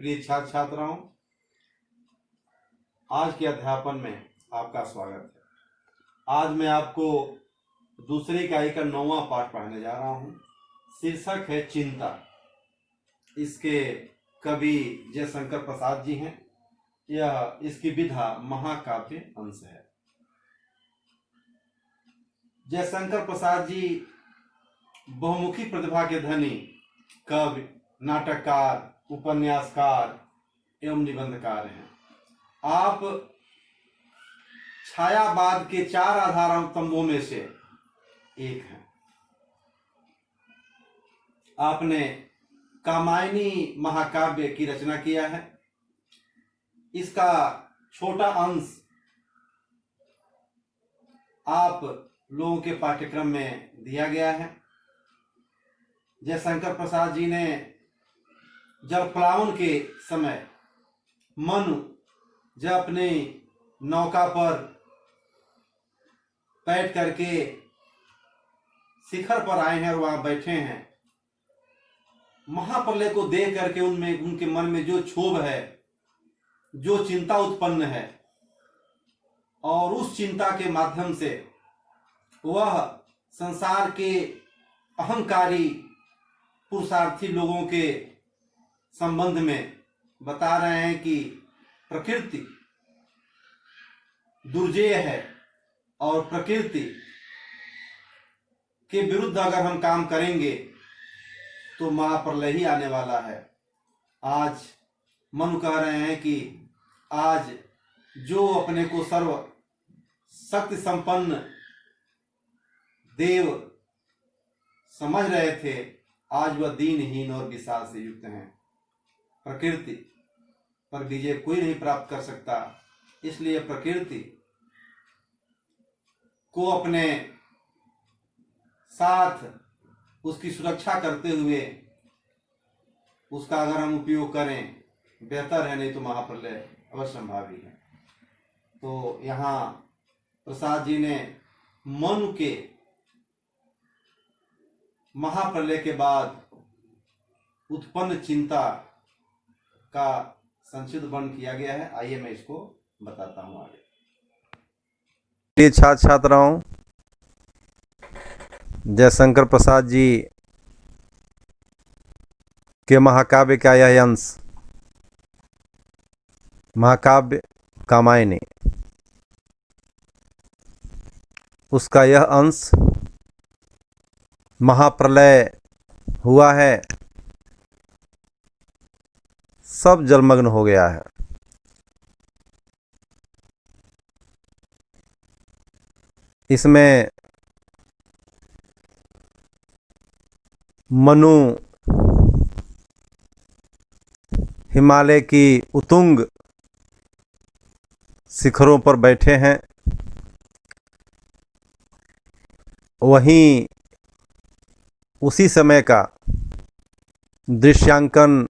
प्रिय छात्र छात्राओं, आज के अध्यापन में आपका स्वागत है। आज मैं आपको दूसरी इकाई का 9वां पाठ पढ़ाने जा रहा हूँ। शीर्षक है चिंता। इसके कवि जयशंकर प्रसाद जी हैं। यह इसकी विधा महाकाव्य अंश है। जयशंकर प्रसाद जी बहुमुखी प्रतिभा के धनी कवि, नाटककार, उपन्यासकार एवं निबंधकार हैं। आप छायावाद के 4 आधार स्तंभों में से एक हैं। आपने कामायनी महाकाव्य की रचना किया है। इसका छोटा अंश आप लोगों के पाठ्यक्रम में दिया गया है। जयशंकर प्रसाद जी ने जलप्लावन के समय मनु जब अपनी नौका पर बैठ करके शिखर पर आए हैं और वहां बैठे हैं, महाप्रलय को देख करके उनमें उनके मन में जो क्षोभ है, जो चिंता उत्पन्न है, और उस चिंता के माध्यम से वह संसार के अहंकारी पुरुषार्थी लोगों के संबंध में बता रहे हैं कि प्रकृति दुर्जेय है और प्रकृति के विरुद्ध अगर हम काम करेंगे तो महाप्रलय ही आने वाला है। आज मनु कह रहे हैं कि आज जो अपने को सर्व शक्ति संपन्न देव समझ रहे थे, आज वह दीनहीन और विषाद से युक्त हैं। प्रकृति पर विजय कोई नहीं प्राप्त कर सकता। इसलिए प्रकृति को अपने साथ उसकी सुरक्षा करते हुए उसका अगर हम उपयोग करें बेहतर है, नहीं तो महाप्रलय अवश्य संभावी है। तो यहाँ प्रसाद जी ने मनु के महाप्रलय के बाद उत्पन्न चिंता का संक्षिप्त वर्णन किया गया है। आइए मैं इसको बताता हूँ आगे। प्रिय छात्र छात्राओं, जयशंकर प्रसाद जी के महाकाव्य का यह अंश महाकाव्य कामायनी, उसका यह अंश महाप्रलय हुआ है, सब जलमग्न हो गया है। इसमें मनु हिमालय की उत्तुंग शिखरों पर बैठे हैं। वहीं उसी समय का दृश्यांकन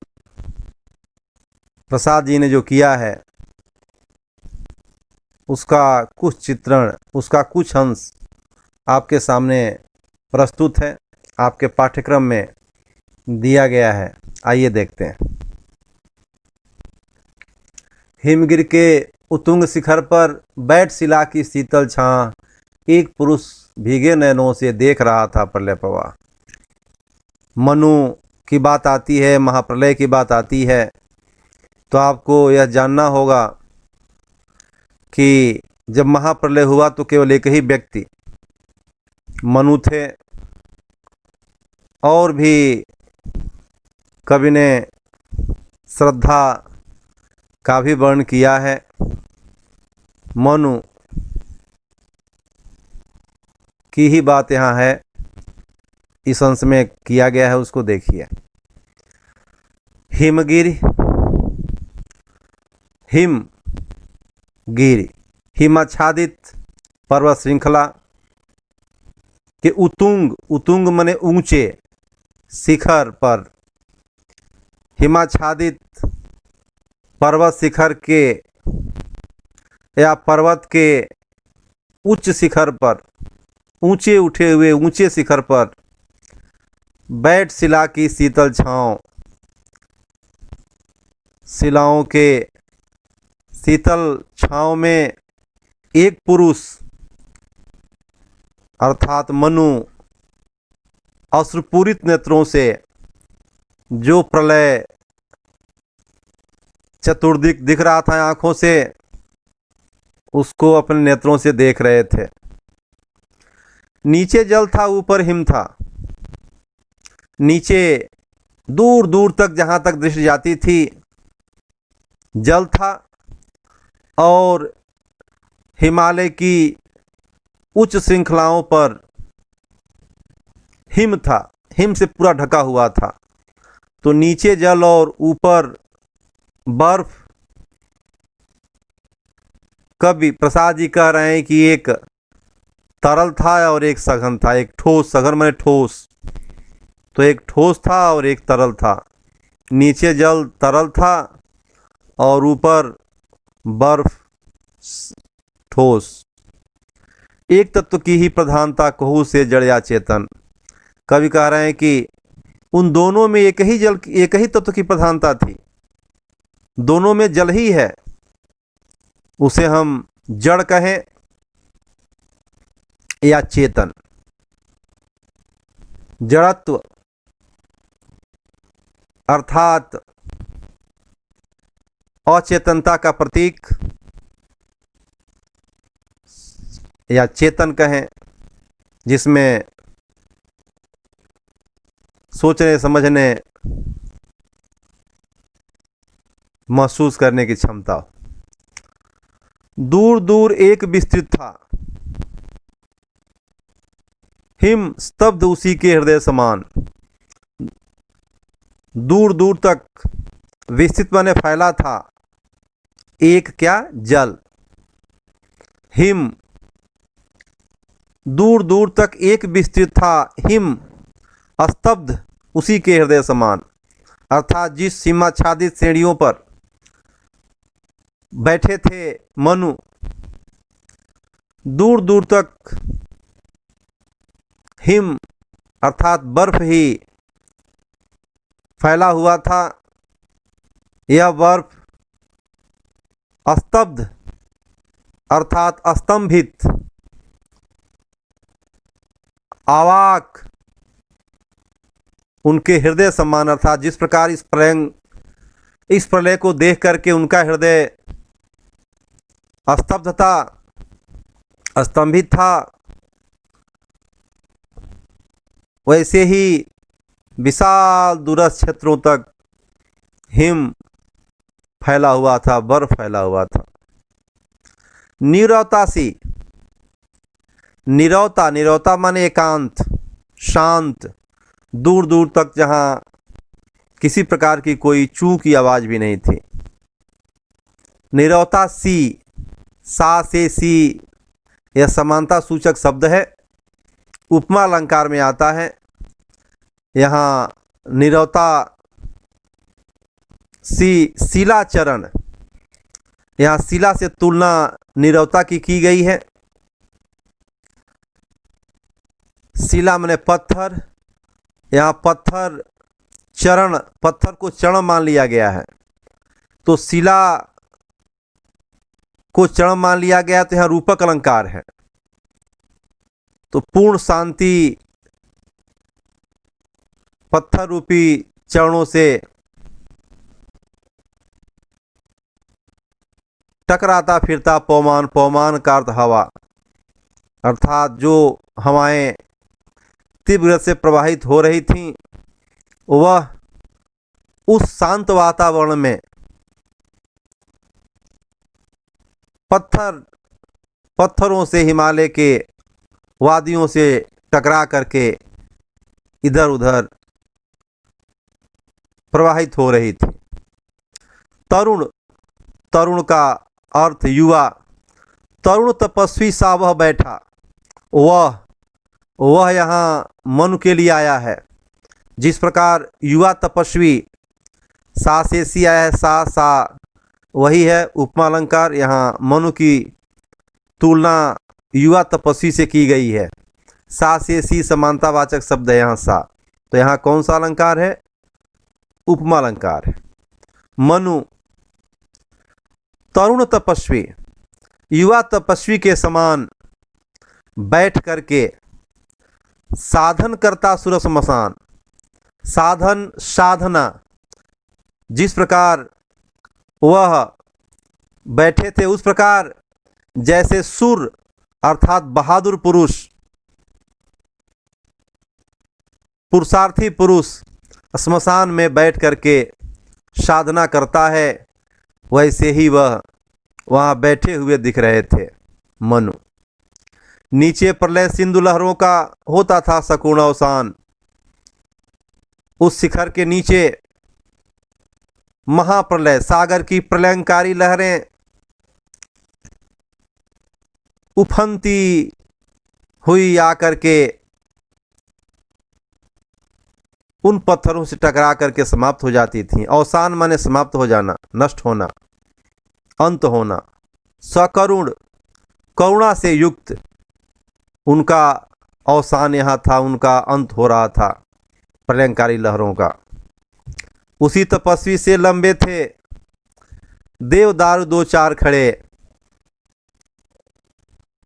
प्रसाद जी ने जो किया है, उसका कुछ चित्रण, उसका कुछ अंश आपके सामने प्रस्तुत है, आपके पाठ्यक्रम में दिया गया है। आइए देखते हैं। हिमगिर के उत्तुंग शिखर पर बैठ शिला की शीतल छां, एक पुरुष भीगे नयनों से देख रहा था प्रलय प्रवाह। मनु की बात आती है, महाप्रलय की बात आती है, तो आपको यह जानना होगा कि जब महाप्रलय हुआ तो केवल एक ही व्यक्ति मनु थे। और भी कवि ने श्रद्धा का भी वर्णन किया है। मनु की ही बात यहाँ है, इस अंश में किया गया है, उसको देखिए। हिमगिरि, हिमगिरि हिमाच्छादित पर्वत श्रृंखला के उत्तुंग, उत्तुंग माने ऊंचे शिखर पर, हिमाच्छादित पर्वत शिखर के या पर्वत के उच्च शिखर पर, ऊंचे उठे हुए ऊंचे शिखर पर बैठ शिला की शीतल छांव, शिलाओं के शीतल छांव में एक पुरुष अर्थात मनु अश्रुपूरित नेत्रों से जो प्रलय चतुर्दिक दिख रहा था आंखों से, उसको अपने नेत्रों से देख रहे थे। नीचे जल था, ऊपर हिम था। नीचे दूर दूर तक जहां तक दृष्टि जाती थी जल था, और हिमालय की उच्च श्रृंखलाओं पर हिम था, हिम से पूरा ढका हुआ था। तो नीचे जल और ऊपर बर्फ। कवि प्रसाद जी कह रहे हैं कि एक तरल था और एक सघन था, एक ठोस, सघन माने ठोस, तो एक ठोस था और एक तरल था। नीचे जल तरल था और ऊपर बर्फ ठोस। एक तत्व की ही प्रधानता कहू से जड़ या चेतन। कवि कह रहे हैं कि उन दोनों में एक ही तत्व की प्रधानता थी, दोनों में जल ही है। उसे हम जड़ कहें या चेतन। जड़त्व अर्थात अचेतनता का प्रतीक, या चेतन कहें जिसमें सोचने समझने महसूस करने की क्षमता हो। दूर दूर एक विस्तृत था, हिम स्तब्ध उसी के हृदय समान। दूर दूर तक विस्तृत माने फैला था एक क्या, जल। हिम दूर दूर तक एक विस्तृत था, हिम स्तब्ध उसी के हृदय समान। अर्थात जिस सीमाच्छादित श्रेणियों पर बैठे थे मनु, दूर दूर तक हिम अर्थात बर्फ ही फैला हुआ था। यह बर्फ स्तब्ध अर्थात स्तंभित, आवाक उनके हृदय समान। अर्थात जिस प्रकार इस प्रलय को देख करके उनका हृदय स्तब्ध था, स्तंभित था, वैसे ही विशाल दूरस्थ क्षेत्रों तक हिम फैला हुआ था, बर्फ फैला हुआ था। नीरवता सी, नीरवता, नीरवता माने एकांत, शांत। दूर दूर तक जहाँ किसी प्रकार की कोई चू की आवाज भी नहीं थी। नीरवता सी, सा से सी, यह समानता सूचक शब्द है, उपमा अलंकार में आता है। यहाँ नीरवता सी, शिलाचरण, यहाँ शिला से तुलना नीरवता की गई है। शिला माने पत्थर, यहाँ पत्थर चरण, पत्थर को चरण मान लिया गया है। तो शिला को चरण मान लिया गया, तो यहाँ रूपक अलंकार है। तो पूर्ण शांति पत्थर रूपी चरणों से टकराता फिरता पवमान, पवमान का अर्थ हवा, अर्थात जो हवाएं तीव्र से प्रवाहित हो रही थीं, वह उस शांत वातावरण में पत्थरों से, हिमालय के वादियों से टकरा करके इधर उधर प्रवाहित हो रही थी। तरुण, तरुण का अर्थ युवा। तरुण तपस्वी सा वह बैठा, वह यहाँ मनु के लिए आया है। जिस प्रकार युवा तपस्वी, सा से सी आया है, सा वही है उपमा अलंकार। यहाँ मनु की तुलना युवा तपस्वी से की गई है। सा से सी समानतावाचक शब्द है यहाँ सा। तो यहाँ कौन सा अलंकार है? उपमा अलंकार है। मनु तरुण तपस्वी, युवा तपस्वी के समान बैठ करके साधन करता सुर श्मशान। साधन साधना, जिस प्रकार वह बैठे थे उस प्रकार जैसे सुर अर्थात बहादुर पुरुष, पुरुषार्थी पुरुष श्मशान में बैठ करके साधना करता है, वैसे ही वह वहाँ बैठे हुए दिख रहे थे मनु। नीचे प्रलय सिंधु लहरों का होता था सकूण अवसान। उस शिखर के नीचे महाप्रलय, सागर की प्रलयंकारी लहरें उफनती हुई आकर के उन पत्थरों से टकरा करके समाप्त हो जाती थीं। अवसान माने समाप्त हो जाना, नष्ट होना, अंत होना। सकरुण, करुणा से युक्त उनका अवसान यहाँ था, उनका अंत हो रहा था प्रलयंकारी लहरों का। उसी तपस्वी से लंबे थे देवदारू दो चार खड़े।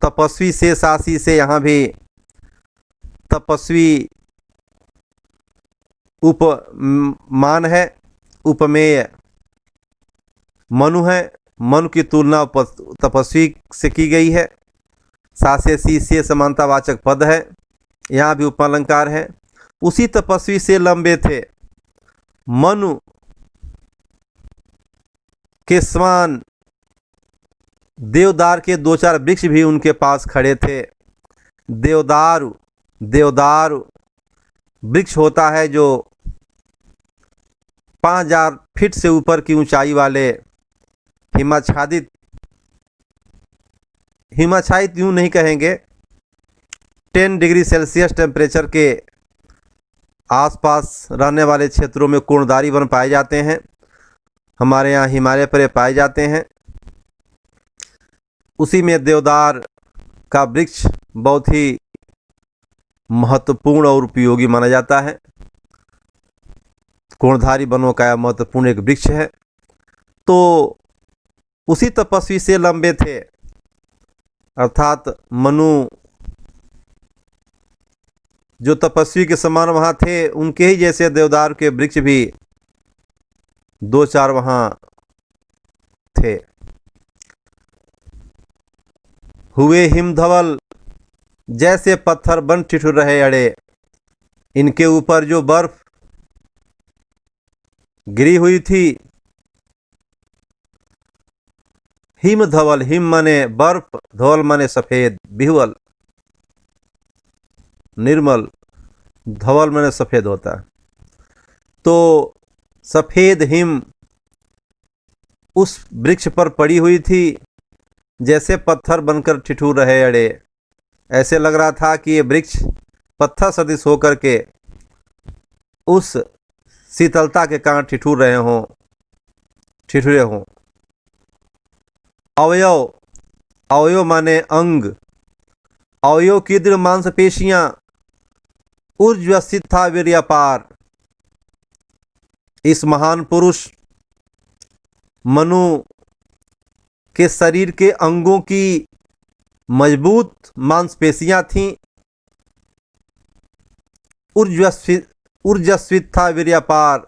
तपस्वी से सासी से यहाँ भी तपस्वी उपमान है, उपमेय मनु है। मनु की तुलना तपस्वी से की गई है। सासे सी से समानतावाचक पद है, यहाँ भी उपमालंकार है। उसी तपस्वी से लंबे थे मनु के समान देवदार के दो चार वृक्ष भी उनके पास खड़े थे। देवदारू, देवदारू वृक्ष होता है जो 5000 फीट से ऊपर की ऊंचाई वाले हिमाच्छादित, हिमाच्छादित यूं नहीं कहेंगे, 10 डिग्री सेल्सियस टेम्परेचर के आसपास रहने वाले क्षेत्रों में कोणधारी वन पाए जाते हैं। हमारे यहाँ हिमालय पर पाए जाते हैं। उसी में देवदार का वृक्ष बहुत ही महत्वपूर्ण और उपयोगी माना जाता है। कोणधारी वनों का यह महत्वपूर्ण एक वृक्ष है। तो उसी तपस्वी से लंबे थे, अर्थात मनु जो तपस्वी के समान वहाँ थे, उनके ही जैसे देवदार के वृक्ष भी दो चार वहाँ थे। हुए हिमधवल जैसे पत्थर बन ठिठुर रहे अड़े। इनके ऊपर जो बर्फ गिरी हुई थी, हिमधवल, हिम माने बर्फ, धवल माने सफेद, बिहुअल निर्मल, धवल माने सफेद होता है। तो सफेद हिम उस वृक्ष पर पड़ी हुई थी, जैसे पत्थर बनकर ठिठुर रहे अड़े। ऐसे लग रहा था कि ये वृक्ष पत्थर सदृश होकर के उस शीतलता के कारण ठिठुर रहे हों, ठिठुरे हों। अवयव, अवयव माने अंग, अवयव की दृढ़ मांसपेशियां ऊर्ज्वसित था वीर्यपार। इस महान पुरुष मनु के शरीर के अंगों की मजबूत मांसपेशियां थीं, ऊर्जस्वित था वीर्यपार।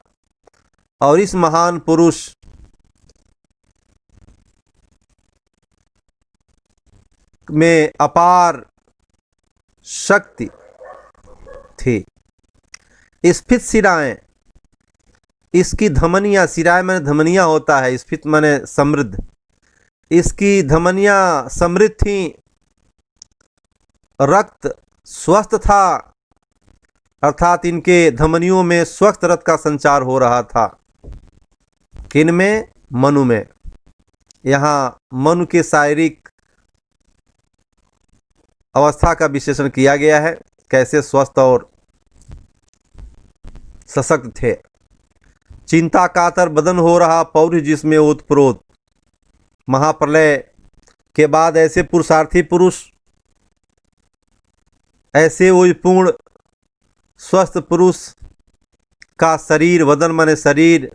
और इस महान पुरुष में अपार शक्ति थी। स्फीत शिराएं, इसकी धमनियां, शिराएं माने धमनियां होता है, स्फीत माने समृद्ध, इसकी धमनियां समृद्ध थीं। रक्त स्वस्थ था, अर्थात इनके धमनियों में स्वस्थ रक्त का संचार हो रहा था। किन में? मनु में। यहाँ मनु के शारीरिक अवस्था का विश्लेषण किया गया है, कैसे स्वस्थ और सशक्त थे। चिंता कातर बदन हो रहा पौरुष जिसमें ओतप्रोत। महाप्रलय के बाद ऐसे पुरुषार्थी पुरुष, ऐसे ओजपूर्ण स्वस्थ पुरुष का शरीर, वदन माने शरीर,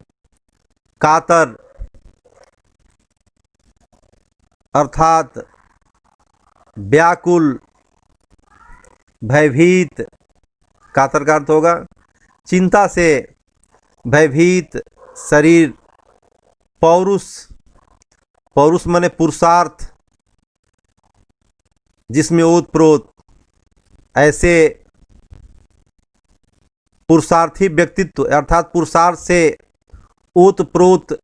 कातर अर्थात व्याकुल, भयभीत, कातर का अर्थ होगा चिंता से भयभीत शरीर, पौरुष, पौरुष माने पुरुषार्थ, जिसमें ओतप्रोत, ऐसे पुरुषार्थी व्यक्तित्व अर्थात पुरुषार्थ से ओतप्रोत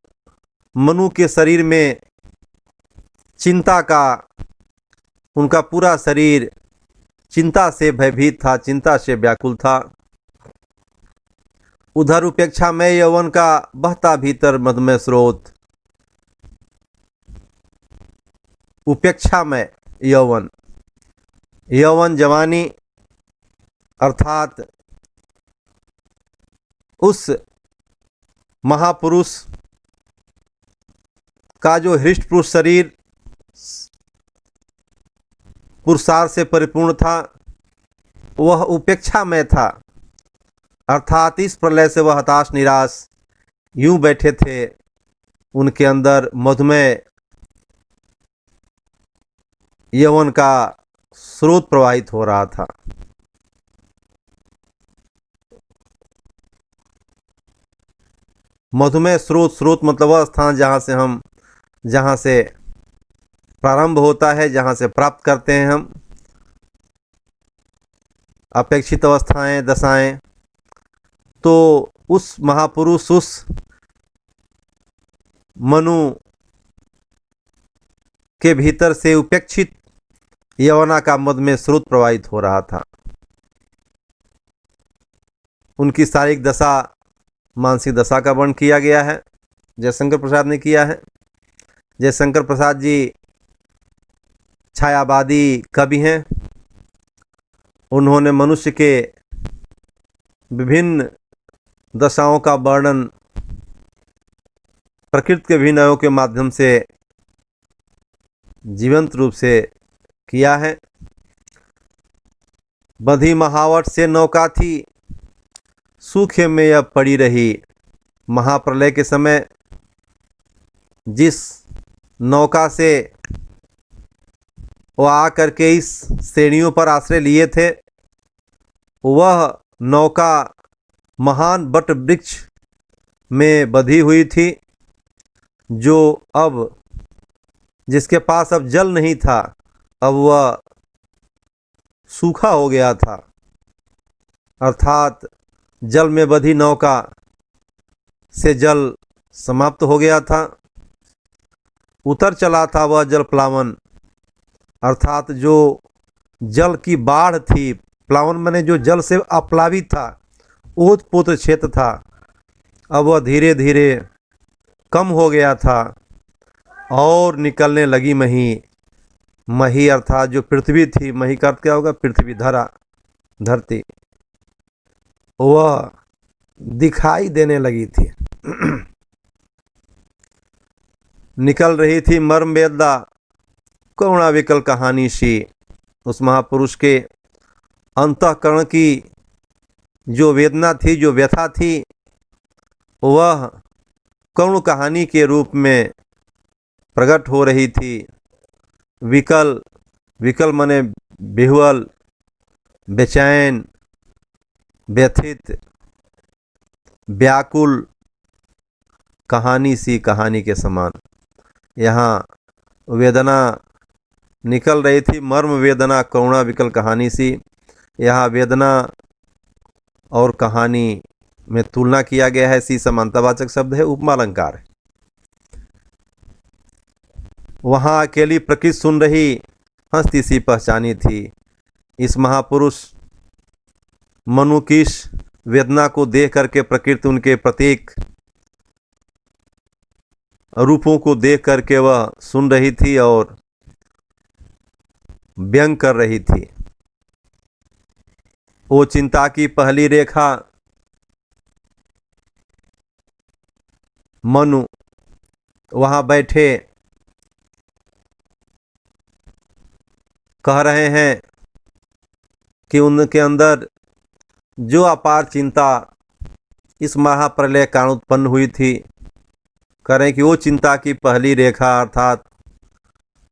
मनु के शरीर में चिंता का, उनका पूरा शरीर चिंता से भयभीत था, चिंता से व्याकुल था। उधर उपेक्षा में यौवन का बहता भीतर मधुमेह स्रोत, उपेक्षा में यौवन, यौवन जवानी अर्थात उस महापुरुष का जो हृष्ट पुरुष शरीर पुरुषार्थ से परिपूर्ण था, वह उपेक्षा में था, अर्थात इस प्रलय से वह हताश निराश यूं बैठे थे, उनके अंदर मधुमेह यौवन का स्रोत प्रवाहित हो रहा था। मधुमेह स्रोत, स्रोत मतलब वह स्थान जहाँ से प्रारंभ होता है, जहाँ से प्राप्त करते हैं हम अपेक्षित अवस्थाएं, दशाएं। तो उस महापुरुष, उस मनु के भीतर से उपेक्षित यवना का मद में स्रोत प्रवाहित हो रहा था। उनकी शारीरिक दशा, मानसिक दशा का वर्णन किया गया है, जयशंकर प्रसाद ने किया है। जयशंकर प्रसाद जी छायावादी कवि हैं। उन्होंने मनुष्य के विभिन्न दशाओं का वर्णन प्रकृति के विभिन्न अवयवों के माध्यम से जीवंत रूप से किया है। बंधी महावट से नौका थी, सूखे में अब पड़ी रही। महाप्रलय के समय जिस नौका से वह आकर के इस श्रेणियों पर आश्रय लिए थे, वह नौका महान बट वृक्ष में बंधी हुई थी, जो अब जिसके पास अब जल नहीं था, अब वह सूखा हो गया था। अर्थात जल में बंधी नौका से जल समाप्त हो गया था, उतर चला था वह जल प्लावन, अर्थात जो जल की बाढ़ थी, प्लावन माने जो जल से अप्लावित था, ओतप्रोत क्षेत्र था, अब वह धीरे धीरे कम हो गया था और निकलने लगी मही। मही अर्थात जो पृथ्वी थी, मही का अर्थ क्या होगा? पृथ्वी, धरा, धरती, वह दिखाई देने लगी थी। निकल रही थी मर्म वेदा करुणा विकल कहानी सी। उस महापुरुष के अंतःकरण की जो वेदना थी, जो व्यथा थी, वह करुण कहानी के रूप में प्रकट हो रही थी। विकल, विकल माने विह्वल, बेचैन, व्यथित, व्याकुल, कहानी सी, कहानी के समान। यहाँ वेदना निकल रही थी, मर्म वेदना करुणा विकल कहानी सी। यहाँ वेदना और कहानी में तुलना किया गया है। सी समानतावाचक शब्द है, उपमा अलंकार है। वहाँ अकेली प्रकृति सुन रही, हंसती सी पहचानी थी। इस महापुरुष मनु की इस वेदना को देख करके प्रकृति उनके प्रत्येक रूपों को देख करके वह सुन रही थी और व्यंग कर रही थी। वो चिंता की पहली रेखा मनु वहाँ बैठे कह रहे हैं कि उनके अंदर जो अपार चिंता इस महाप्रलय कारण उत्पन्न हुई थी, करें कि वो चिंता की पहली रेखा अर्थात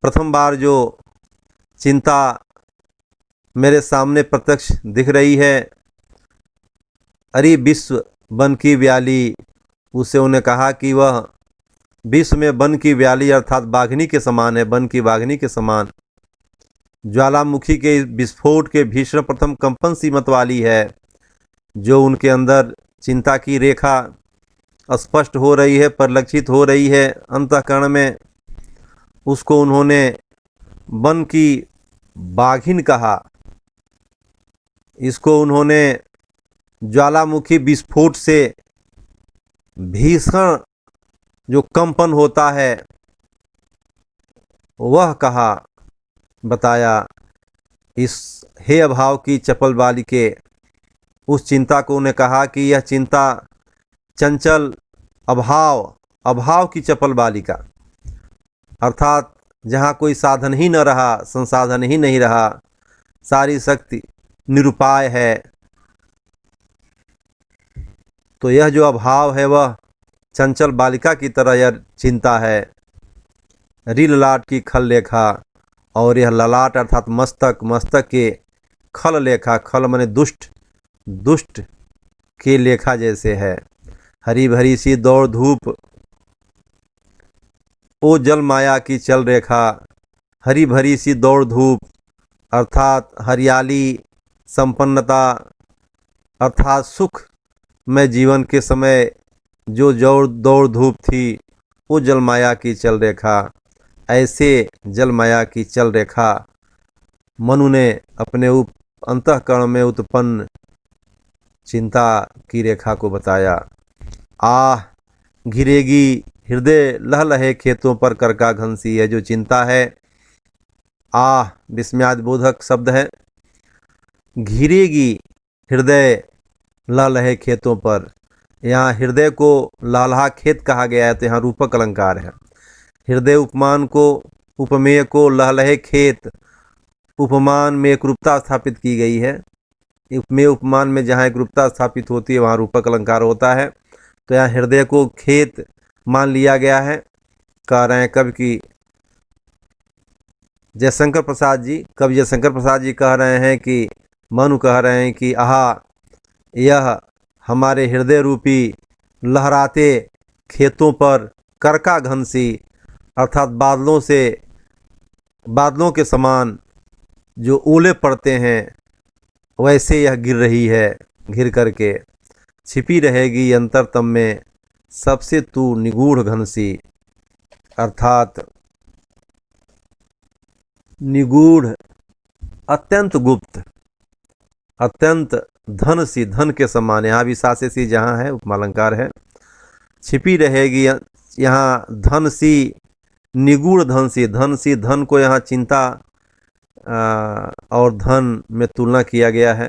प्रथम बार जो चिंता मेरे सामने प्रत्यक्ष दिख रही है, अरे विश्व वन की व्याली, उससे उन्हें कहा कि वह विश्व में वन की व्याली अर्थात बाघिनी के समान है, वन की बाघिनी के समान। ज्वालामुखी के विस्फोट के भीषण प्रथम कंपन सी मत वाली है, जो उनके अंदर चिंता की रेखा स्पष्ट हो रही है, परिलक्षित हो रही है अंतःकरण में। उसको उन्होंने वन की बाघिन कहा। इसको उन्होंने ज्वालामुखी विस्फोट से भीषण जो कंपन होता है वह कहा, बताया। इस हे अभाव की चपल बाली के उस चिंता को उन्हें कहा कि यह चिंता चंचल अभाव की चपल बालिका, अर्थात जहाँ कोई साधन ही न रहा, संसाधन ही नहीं रहा, सारी शक्ति निरुपाय है, तो यह जो अभाव है वह चंचल बालिका की तरह यह चिंता है। री ललाट की खल लेखा, और यह ललाट अर्थात मस्तक के खल लेखा, खल माने दुष्ट के लेखा जैसे है। हरी भरी सी दौड़ धूप, ओ जल माया की चल रेखा। हरी भरी सी दौड़ धूप अर्थात हरियाली, संपन्नता, अर्थात सुख में जीवन के समय जो दौड़ धूप थी, वो जल माया की चल रेखा। ऐसे जल माया की चल रेखा मनु ने अपने अंतःकरण में उत्पन्न चिंता की रेखा को बताया। आह घिरेगी हृदय लहलहे खेतों पर करका घंसी, है जो चिंता है। आह विस्मयादिबोधक शब्द है। घिरेगी हृदय लहलहे खेतों पर, यहाँ हृदय को लालहा खेत कहा गया है, तो यहाँ रूपक अलंकार है। हृदय उपमान को, उपमेय को लहलहे खेत, उपमान में एक रूपता स्थापित की गई है। उपमेय उपमान में जहाँ एक रूपता स्थापित होती है वहाँ रूपक अलंकार होता है। तो यहाँ हृदय को खेत मान लिया गया है। कह रहे हैं कवि की जयशंकर प्रसाद जी, कवि जयशंकर प्रसाद जी कह रहे हैं कि मनु कह रहे हैं कि आहा यह हमारे हृदय रूपी लहराते खेतों पर करका घनसी, अर्थात बादलों के समान जो ओले पड़ते हैं वैसे यह गिर रही है। घिर करके छिपी रहेगी अंतरतम में सबसे तू निगूढ़ घनसी, अर्थात निगूढ़, अत्यंत गुप्त, अत्यंत धन सी, धन के समान। यहाँ भी सासे सी जहाँ है उपमालंकार है। छिपी रहेगी यहाँ धन सी, निगूढ़ धन सी, धन सी, धन को यहाँ चिंता और धन में तुलना किया गया है।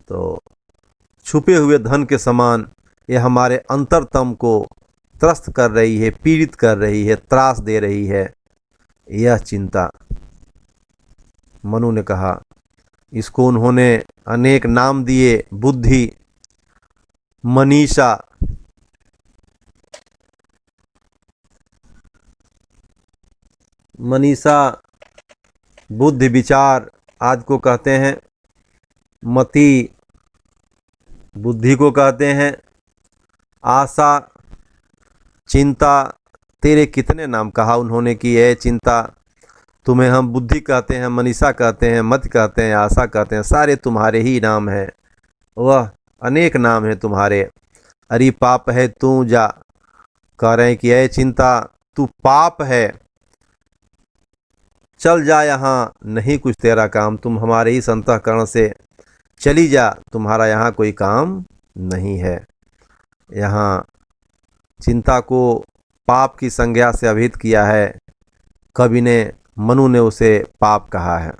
तो छुपे हुए धन के समान ये हमारे अंतरतम को त्रस्त कर रही है, पीड़ित कर रही है, त्रास दे रही है यह चिंता। मनु ने कहा। इसको उन्होंने अनेक नाम दिए। बुद्धि, मनीषा, बुद्धि, विचार आदि को कहते हैं। मति बुद्धि को कहते हैं। आशा, चिंता, तेरे कितने नाम कहा उन्होंने कि यह चिंता, तुम्हें हम बुद्धि कहते हैं, मनीषा कहते हैं, मत कहते हैं, आशा कहते हैं, सारे तुम्हारे ही नाम हैं। वह अनेक नाम हैं तुम्हारे। अरे पाप है तू जा, कह रहे हैं कि यह चिंता तू पाप है, चल जा, यहाँ नहीं कुछ तेरा काम, तुम हमारे इस अंतःकरण से चली जा, तुम्हारा यहाँ कोई काम नहीं है। यहाँ चिंता को पाप की संज्ञा से अभिहित किया है कवि ने। मनु ने उसे पाप कहा है।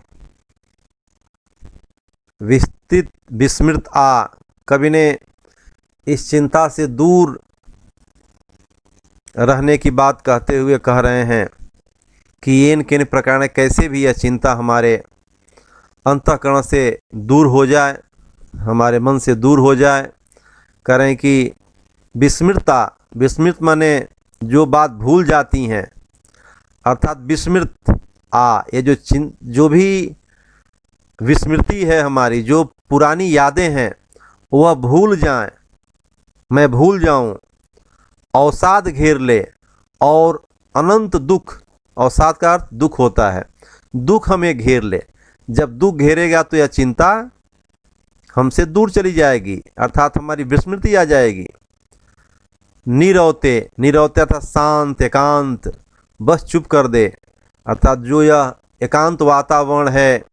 विस्मृत आ, कवि ने इस चिंता से दूर रहने की बात कहते हुए कह रहे हैं कि येन किन प्रकार कैसे भी यह चिंता हमारे अंतःकरण से दूर हो जाए, हमारे मन से दूर हो जाए। करें कि विस्मृत माने जो बात भूल जाती हैं, अर्थात विस्मृत ये जो भी विस्मृति है हमारी, जो पुरानी यादें हैं वह भूल जाएं, मैं भूल जाऊं, अवसाद घेर ले और अनंत दुख, अवसाद का अर्थ दुख होता है, दुख हमें घेर ले। जब दुख घेरेगा तो यह चिंता हमसे दूर चली जाएगी, अर्थात हमारी विस्मृति आ जाएगी। नीरवते, नीरवते अर्थात शांत, एकांत, बस चुप कर दे, अर्थात जो यह एकांत वातावरण है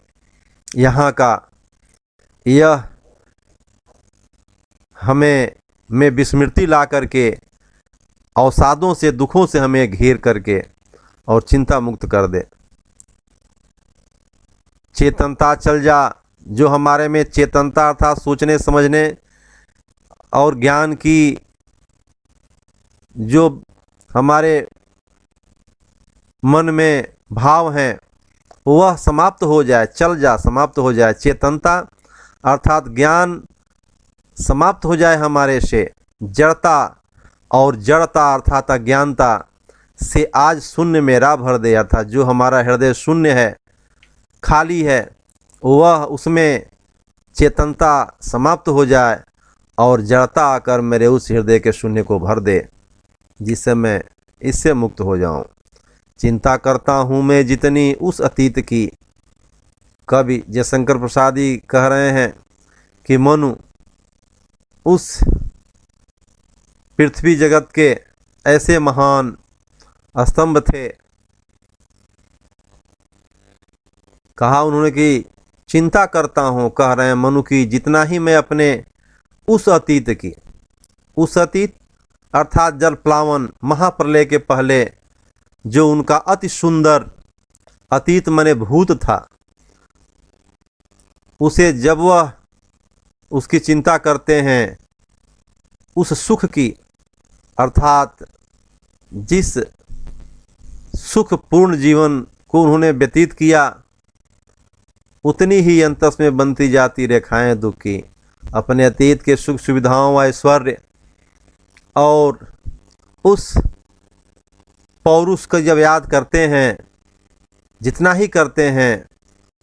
यहाँ का, यह हमें में विस्मृति ला करके, अवसादों से, दुखों से हमें घेर करके और चिंता मुक्त कर दे। चेतनता चल जा, जो हमारे में चेतनता अर्थात सोचने समझने और ज्ञान की जो हमारे मन में भाव हैं वह समाप्त हो जाए, चल जा, समाप्त हो जाए। चेतनता अर्थात ज्ञान समाप्त हो जाए हमारे से, जड़ता और जड़ता अर्थात अज्ञानता से आज शून्य में राह भर दे, अर्थात जो हमारा हृदय शून्य है, खाली है, वह उसमें चेतनता समाप्त हो जाए और जड़ता आकर मेरे उस हृदय के शून्य को भर दे, जिससे मैं इससे मुक्त हो जाऊं। चिंता करता हूं मैं जितनी उस अतीत की, कवि जयशंकर प्रसाद जी कह रहे हैं कि मनु उस पृथ्वी जगत के ऐसे महान स्तंभ थे, कहा उन्होंने कि चिंता करता हूँ, कह रहे हैं मनु की, जितना ही मैं अपने उस अतीत की, उस अतीत अर्थात जल प्लावन महाप्रलय के पहले जो उनका अति सुंदर अतीत मने भूत था, उसे जब वह उसकी चिंता करते हैं, उस सुख की, अर्थात जिस सुखपूर्ण जीवन को उन्होंने व्यतीत किया, उतनी ही अंतस में बनती जाती रेखाएं दुख की। अपने अतीत के सुख सुविधाओं व ऐश्वर्य और उस पौरुष को जब याद करते हैं, जितना ही करते हैं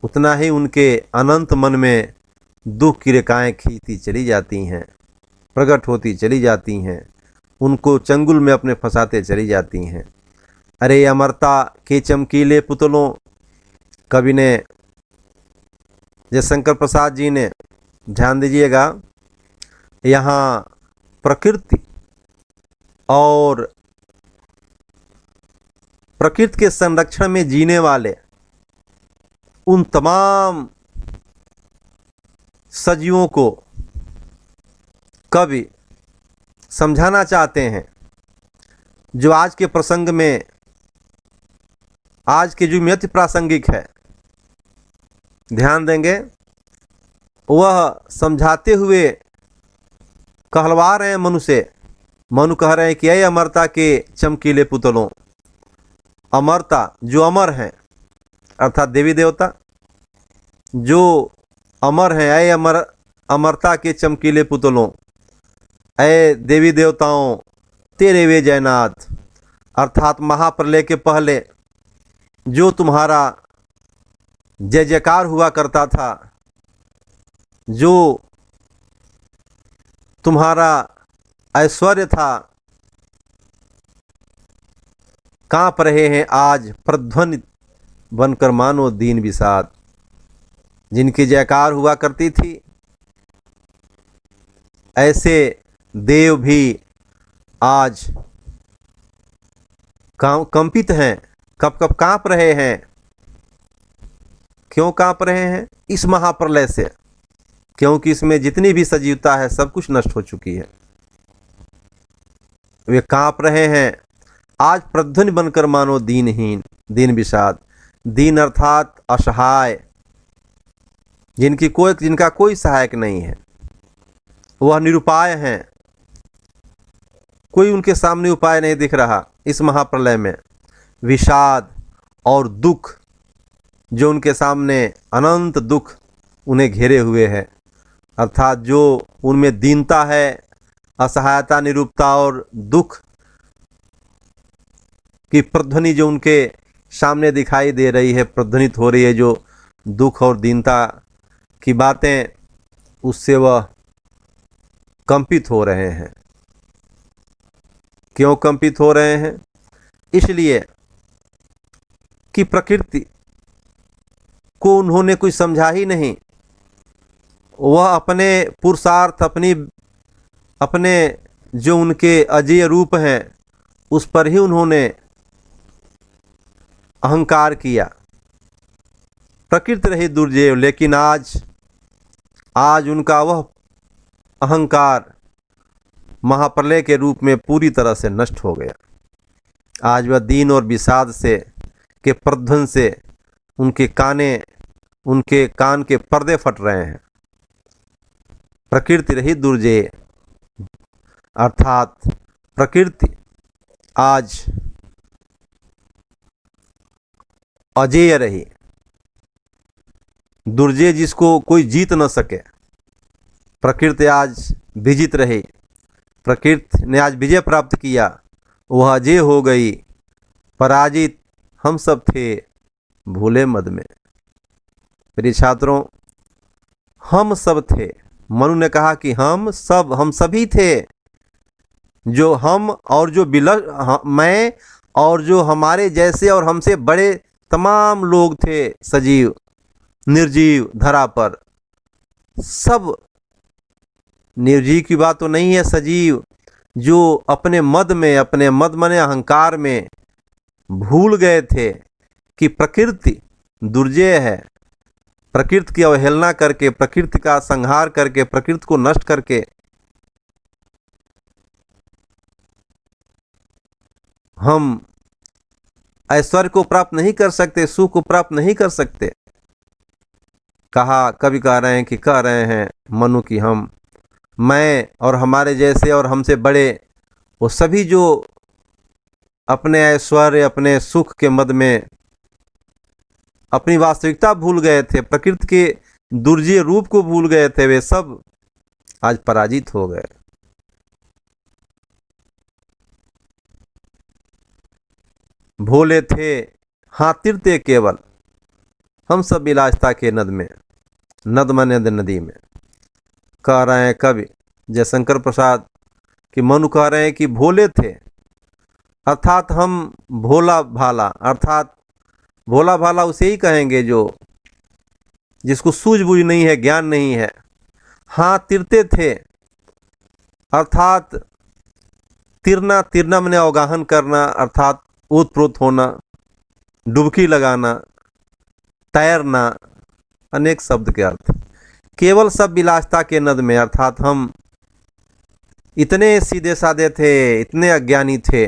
उतना ही उनके अनंत मन में दुख की रेखाएं खींचती चली जाती हैं, प्रकट होती चली जाती हैं, उनको चंगुल में अपने फंसाते चली जाती हैं। अरे अमरता के चमकीले पुतलों, कवि ने जयशंकर प्रसाद जी ने, ध्यान दीजिएगा, यहाँ प्रकृति और प्रकृति के संरक्षण में जीने वाले उन तमाम सजीवों को कवि समझाना चाहते हैं, जो आज के प्रसंग में, आज के युग में अति प्रासंगिक है। ध्यान देंगे, वह समझाते हुए कहलवा रहे हैं मनु से। मनु कह रहे हैं कि ऐ अमरता के चमकीले पुतलों, अमरता जो अमर हैं अर्थात देवी देवता जो अमर हैं, ऐ अमरता के चमकीले पुतलों, ऐ देवी देवताओं तेरे वे जयनाथ, अर्थात महाप्रलय के पहले जो तुम्हारा जय जयकार हुआ करता था, जो तुम्हारा ऐश्वर्य था, कांप रहे हैं आज प्रध्वनि बनकर मानो दीन विषाद। जिनकी जयकार हुआ करती थी, ऐसे देव भी आज कंपित हैं, कब कब कांप रहे हैं। क्यों कांप रहे हैं? इस महाप्रलय से, क्योंकि इसमें जितनी भी सजीवता है सब कुछ नष्ट हो चुकी है। वे कांप रहे हैं आज प्रध्वनि बनकर मानो दीनहीन, दीन विषाद। दीन अर्थात असहाय, जिनका कोई सहायक नहीं है, वह निरुपाय हैं, कोई उनके सामने उपाय नहीं दिख रहा। इस महाप्रलय में विषाद और दुख, जो उनके सामने अनंत दुख उन्हें घेरे हुए है, अर्थात जो उनमें दीनता है, असहायता, निरूपता और दुख की प्रध्वनि जो उनके सामने दिखाई दे रही है, प्रतिध्वनित हो रही है, जो दुख और दीनता की बातें, उससे वह कंपित हो रहे हैं। क्यों कंपित हो रहे हैं? इसलिए कि प्रकृति को उन्होंने कुछ समझा ही नहीं। वह अपने पुरुषार्थ, अपने जो उनके अजेय रूप हैं, उस पर ही उन्होंने अहंकार किया। प्रकृति रही दुर्जय, लेकिन आज उनका वह अहंकार महाप्रलय के रूप में पूरी तरह से नष्ट हो गया। आज वह दीन और विषाद से के प्रतिध्वनि से उनके कान के पर्दे फट रहे हैं। प्रकृति रही दुर्जय, अर्थात प्रकृति आज अजेय रही। दुर्जय जिसको कोई जीत न सके, प्रकृति आज विजित रही। प्रकृति ने आज विजय प्राप्त किया, वह अजेय हो गई। पराजित हम सब थे भूले मद में। प्रिय छात्रों, हम सब थे। मनु ने कहा कि हम सभी थे। जो हम और जो मैं और जो हमारे जैसे और हमसे बड़े तमाम लोग थे, सजीव निर्जीव धरा पर, सब निर्जीव की बात तो नहीं है, सजीव जो अपने मद मने अहंकार में भूल गए थे कि प्रकृति दुर्जय है। प्रकृति की अवहेलना करके, प्रकृति का संहार करके, प्रकृति को नष्ट करके हम ऐश्वर्य को प्राप्त नहीं कर सकते, सुख को प्राप्त नहीं कर सकते। कवि कह रहे हैं मनु की मैं और हमारे जैसे और हमसे बड़े, वो सभी जो अपने ऐश्वर्य, अपने सुख के मद में अपनी वास्तविकता भूल गए थे, प्रकृति के दुर्जय रूप को भूल गए थे, वे सब आज पराजित हो गए। भोले थे हाँ तीर्थे केवल, हम सब विलासिता के नद मने नदी में। कह रहे हैं कवि जयशंकर प्रसाद कि मनु कह रहे हैं कि भोले थे, अर्थात हम भोला भाला, अर्थात भोला भाला उसे ही कहेंगे जिसको सूझबूझ नहीं है, ज्ञान नहीं है। हाँ तीर्थे थे, अर्थात तीरना मने अवगाहन करना, अर्थात ओतप्रोत होना, डुबकी लगाना, तैरना, अनेक शब्द के अर्थ। केवल सब विलासिता के नद में, अर्थात हम इतने सीधे साधे थे, इतने अज्ञानी थे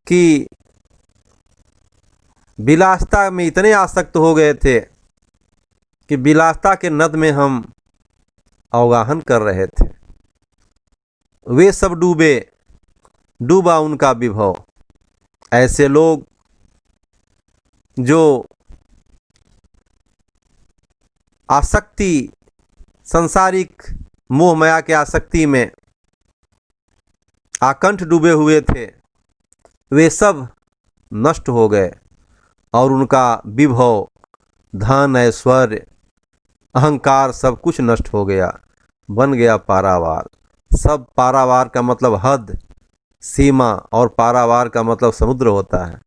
कि विलासिता में इतने आसक्त हो गए थे कि विलासिता के नद में हम अवगाहन कर रहे थे। वे सब डूबा उनका विभव। ऐसे लोग जो आसक्ति, सांसारिक मोह माया के आसक्ति में आकंठ डूबे हुए थे, वे सब नष्ट हो गए और उनका विभव, धन, ऐश्वर्य, अहंकार सब कुछ नष्ट हो गया, बन गया पारावार। सब पारावार का मतलब हद, सीमा, और पारावार का मतलब समुद्र होता है।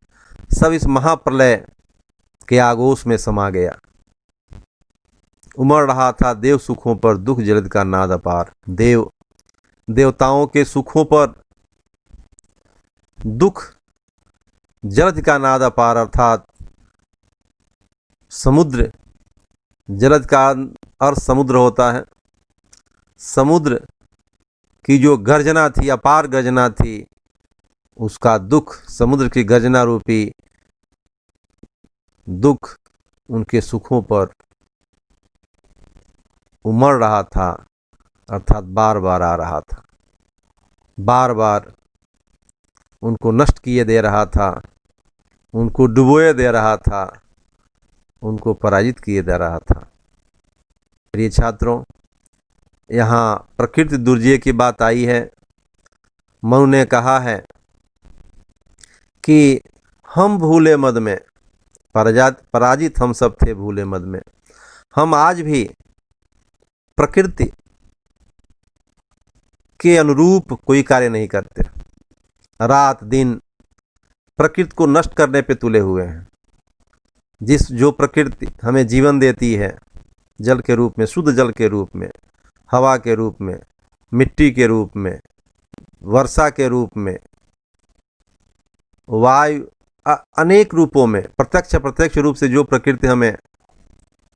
सब इस महाप्रलय के आगोश में समा गया। उमड़ रहा था देव सुखों पर दुख जलद का नाद अपार। देवताओं के सुखों पर दुख जलद का नाद अपार, अर्थात समुद्र, जलद का अर्थ समुद्र होता है। समुद्र की जो गर्जना थी, अपार गर्जना थी, उसका दुख, समुद्र की गर्जना रूपी दुख उनके सुखों पर उमड़ रहा था, अर्थात बार बार आ रहा था, बार बार उनको नष्ट किए दे रहा था, उनको डुबोए दे रहा था, उनको पराजित किए दे रहा था। प्रिय छात्रों, यहाँ प्रकृति दुर्जय की बात आई है। मनु ने कहा है कि हम भूले मद में, पराजित हम सब थे भूले मद में। हम आज भी प्रकृति के अनुरूप कोई कार्य नहीं करते, रात दिन प्रकृति को नष्ट करने पे तुले हुए हैं। जो प्रकृति हमें जीवन देती है, जल के रूप में, शुद्ध जल के रूप में, हवा के रूप में, मिट्टी के रूप में, वर्षा के रूप में, वायु, अनेक रूपों में, प्रत्यक्ष रूप से जो प्रकृति हमें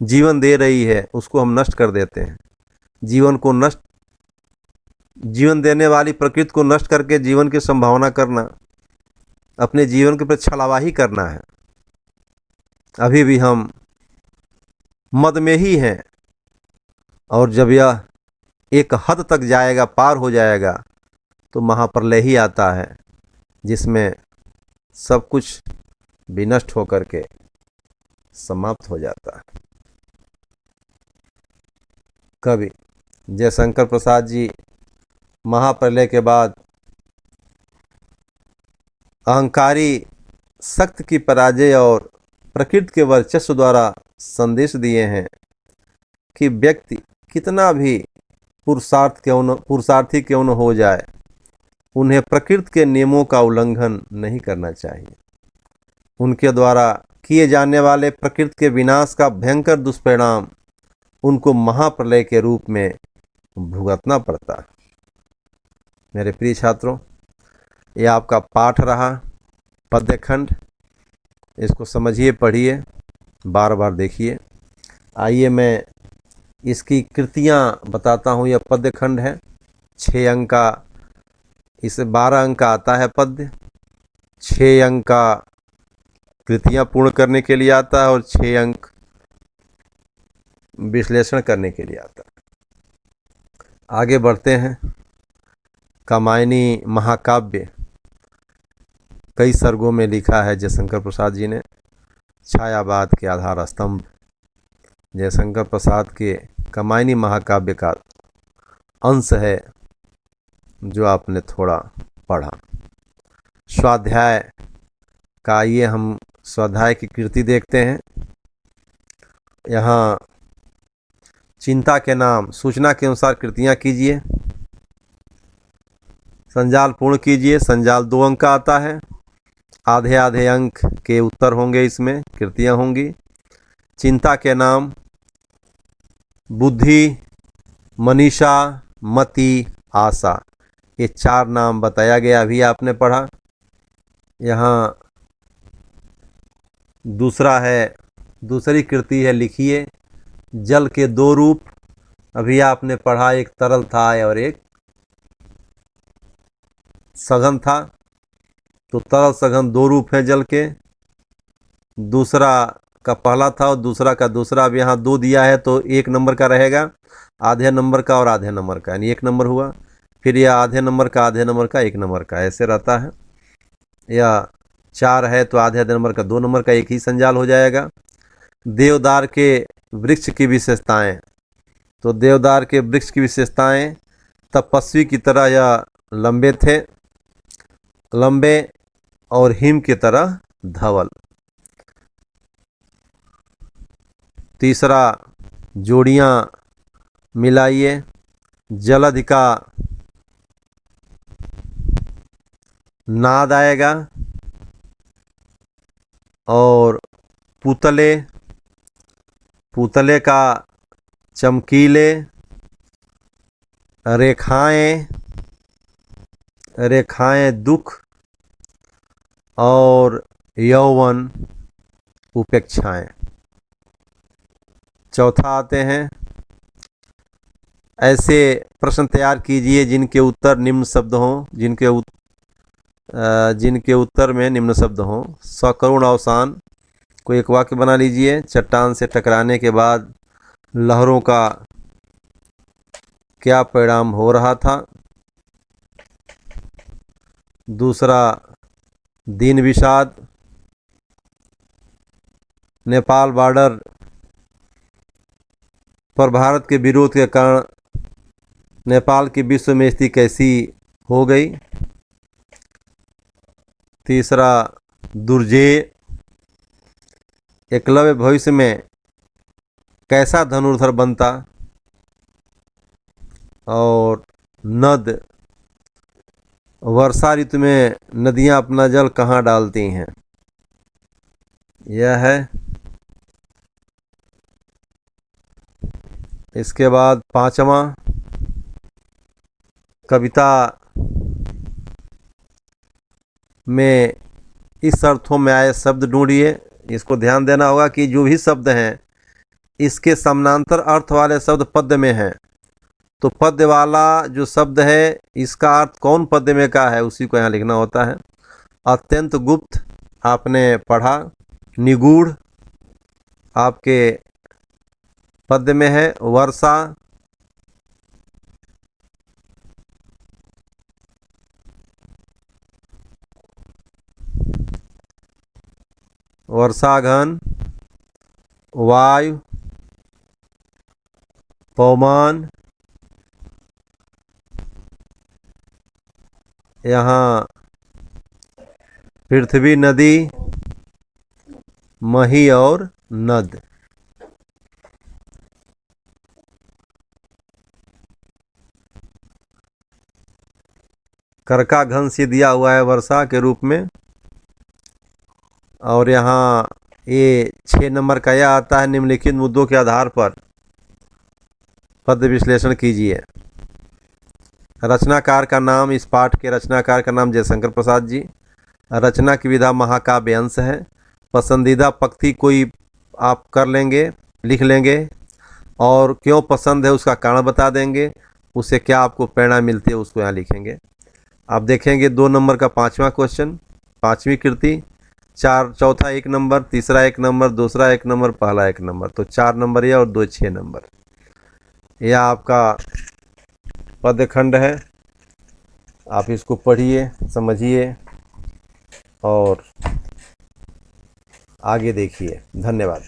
जीवन दे रही है उसको हम नष्ट कर देते हैं। जीवन देने वाली प्रकृति को नष्ट करके जीवन की संभावना करना, अपने जीवन के प्रति छलावाही करना है। अभी भी हम मद में ही हैं, और जब यह एक हद तक जाएगा, पार हो जाएगा, तो महाप्रलय ही आता है, जिसमें सब कुछ विनष्ट होकर के समाप्त हो जाता है। कवि जयशंकर प्रसाद जी महाप्रलय के बाद अहंकारी शक्ति की पराजय और प्रकृति के वर्चस्व द्वारा संदेश दिए हैं कि व्यक्ति कितना भी पुरुषार्थी क्यों न हो जाए, उन्हें प्रकृति के नियमों का उल्लंघन नहीं करना चाहिए। उनके द्वारा किए जाने वाले प्रकृति के विनाश का भयंकर दुष्परिणाम उनको महाप्रलय के रूप में भुगतना पड़ता है। मेरे प्रिय छात्रों, ये आपका पाठ रहा, पद्यखंड। इसको समझिए, पढ़िए, बार बार देखिए। आइए मैं इसकी कृतियाँ बताता हूँ। यह पद्यखंड है, 6 अंक का, इसे 12 अंक का आता है पद्य, 6 अंक का कृतियाँ पूर्ण करने के लिए आता है, और 6 अंक विश्लेषण करने के लिए आता है। आगे बढ़ते हैं। कामायनी महाकाव्य कई सर्गों में लिखा है जयशंकर प्रसाद जी ने। छायावाद के आधार स्तंभ जयशंकर प्रसाद के कामायनी महाकाव्य का अंश है, जो आपने थोड़ा पढ़ा। स्वाध्याय का आइए हम स्वाध्याय की कृति देखते हैं। यहाँ चिंता के नाम सूचना के अनुसार कृतियाँ कीजिए, संजाल पूर्ण कीजिए। संजाल 2 अंक का आता है, आधे आधे अंक के उत्तर होंगे, इसमें कृतियाँ होंगी। चिंता के नाम बुद्धि, मनीषा, मति, आशा, ये 4 नाम बताया गया, अभी आपने पढ़ा। यहाँ दूसरी कृति है, लिखिए जल के 2 रूप। अभी आपने पढ़ा, एक तरल था और एक सघन था। तो तरल सघन 2 रूप हैं जल के। दूसरा का पहला था और दूसरा का दूसरा। अब यहाँ 2 दिया है तो 1 नंबर का रहेगा, आधे नंबर का और आधे नंबर का, यानी 1 नंबर हुआ। फिर यह आधे नंबर का, आधे नंबर का, 1 नंबर का, ऐसे रहता है। या 4 है तो आधे आधे नंबर का 2 नंबर का, एक ही संजाल हो जाएगा। देवदार के वृक्ष की विशेषताएं, तो देवदार के वृक्ष की विशेषताएं, तपस्वी की तरह यह लंबे और हिम की तरह धवल। तीसरा, जोड़ियाँ मिलाइए। जलधि का नाद आएगा, और पुतले का चमकीले, रेखाएं दुख, और यौवन उपेक्षाएं। चौथा आते हैं, ऐसे प्रश्न तैयार कीजिए जिनके उत्तर निम्न शब्द हों, जिनके उत्तर में निम्न शब्द हों। सकरुण अवसान को एक वाक्य बना लीजिए। चट्टान से टकराने के बाद लहरों का क्या परिणाम हो रहा था। दूसरा, दीन विषाद, नेपाल बॉर्डर पर भारत के विरोध के कारण नेपाल की विश्व में स्थिति कैसी हो गई। तीसरा दुर्जेय। एकलव्य भविष्य में कैसा धनुर्धर बनता। और नद, वर्षा ऋतु में नदियां अपना जल कहाँ डालती हैं। यह है। इसके बाद पांचवा, कविता में इस अर्थों में आए शब्द ढूंढिए। इसको ध्यान देना होगा कि जो भी शब्द हैं इसके समानांतर अर्थ वाले शब्द पद्य में हैं। तो पद्य वाला जो शब्द है इसका अर्थ कौन पद्य में का है उसी को यहाँ लिखना होता है। अत्यंत गुप्त आपने पढ़ा, निगूढ़ आपके पद्य में है। वर्षा, वर्षाघन, वायु, पवमान, यहाँ पृथ्वी, नदी, मही और नद। करका घन से दिया हुआ है वर्षा के रूप में। और यहाँ ये 6 नंबर का यह आता है, निम्नलिखित मुद्दों के आधार पर पद्य विश्लेषण कीजिए। रचनाकार का नाम, इस पाठ के रचनाकार का नाम जयशंकर प्रसाद जी। रचना की विधा महाकाव्य अंश है। पसंदीदा पंक्ति कोई आप कर लेंगे, लिख लेंगे और क्यों पसंद है उसका कारण बता देंगे। उससे क्या आपको प्रेरणा मिलती है उसको यहाँ लिखेंगे। आप देखेंगे 2 नंबर का 5वां क्वेश्चन, 5वीं कृति, चौथा 1 नंबर, तीसरा 1 नंबर, दूसरा 1 नंबर, पहला 1 नंबर। तो 4 नंबर यह और 2 6 नंबर। यह आपका पद्य खंड है। आप इसको पढ़िए, समझिए और आगे देखिए। धन्यवाद।